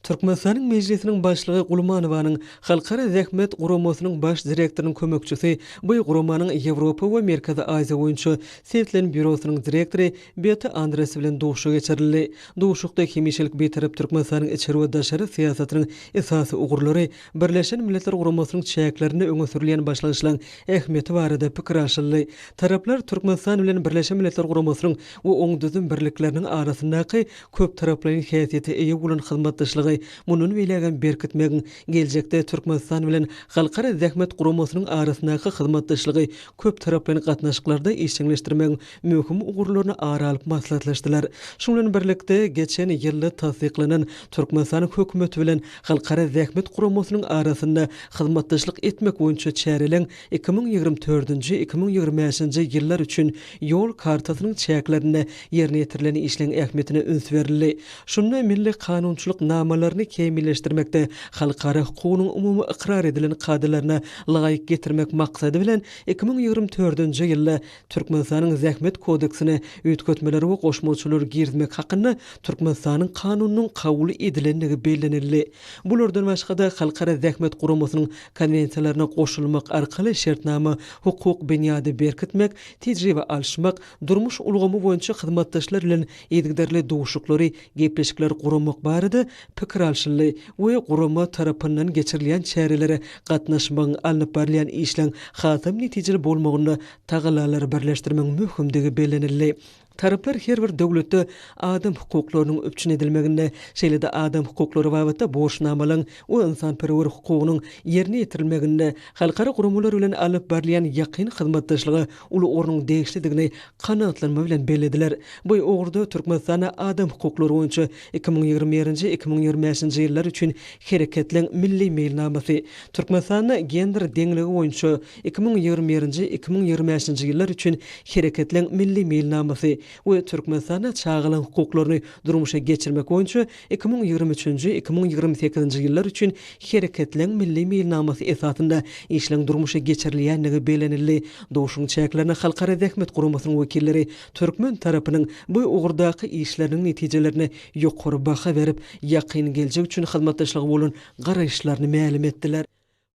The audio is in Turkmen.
Türkmenistan'ın meclisinin başlığı Gulmanovanың Halkara Zähmet Guramasının baş direktorunun kömekçisi, bu Guramanın Evropa ve Merkezi Aziya boyunça Setlen bürosunun direktori Beti Andres bilen duşu geçirildi. Duşukda hemişelik betarap Türkmenistan'ın içeri ve daşarı siyasetinin esası uğurları, Birleşen Milletler Guramasının çäklerini öňe sürülen başlanışlaryň ähmiýeti barada pikir alşyldy. Taraplar Türkmenistan bilen Birleşen Milletler Guramasının we oň düzüm birlikleriniň arasyndaky köp taraplaryň häsiýeti eýe bolan hyzmatdaşlygy munun beýlegen berkitmegin geljekde Türkmenistan bilen Halkara Zähmet Guramasının arasyndaky hyzmatdaşlygy köp taraplaryň gatnaşyklarda işçileşdirmegin möhüm ugurlaryny aralyp maslahatlaşdylar. Şunu bilen birlikde geçen ýylda tasdiklanan Türkmenistan hökümeti bilen Halkara Zähmet Guramasının arasynda hyzmatdaşlyk etmek boýunça çärelen 2024-2025-nji ýyllar üçin ýol kartasynyň çäklerine ýerine ýetirilen işleň ähmiýetine üns berildi. Şunu milli kanunçylyk namalaryny kemilleşdirmekde halkara hukugynyň umumy ikrar edilen kadrlaryna laýyk getirmek maksady bilen 2024-nji ýylda Türkmenistanyň Zähmet kodeksine üýtgetmeleri we goşmaçylar girmek hakynda Türkmenistanyň kanunynyň kabul edilenligi bellenildi. Bulardan başga da Halkara Zähmet Guramasının konvensiýalaryna goşulmak arkaly şertnama hukuk beňady berkitmek, tejribe alşmak, durmuş ulgamy boýunça hyzmatdaşlar bilen edigderli duşuklary, gepleşikler guramak barada pikir alşyldy we gurama tarapyndan geçirilen çärelere gatnaşmagyň alnyp barýan işleň hatam netijeli bolmagyna tagalalar birleşdirmek möhümdigi bellenildi. Taraplar her bir döwletde adam hukuklarynyň öpçün edilmeginde, şeýle-de adam hukuklary babatda boşnamalaryň we insanperwer hukugynyň ýerine ýetirilmeginde halkara guramalar bilen alyp barýan ýakyn hyzmatdaşlygy uly ornyň degişlidigini kanagatlanma bilen bellediler. Bu ugurda Türkmenistana adam hukuklary boýunça 2020-2025-nji ýyllar üçin hereketlen milli meýilnamasy, Türkmenistana gender deňligi boýunça 2020-2025-nji ýyllar üçin hereketlen milli meýilnamasy we Türkmenistana çağılan hukuklaryny durmuşa geçirmek boýunça 2023-2028-nji ýyllar üçin hereketlen milli meýilnamasy esasynda işleň durmuşa geçirilýänligi bellenildi. Duşuň çäklerini Halkara Zähmet Guramasının wekilleri Türkmen tarapynyň bu ugurdaky işleriniň netijelerini ýokary baha berip, ýakyn geljek üçin hyzmatdaşlygy bolan garaýşlaryny ma'lum etdiler.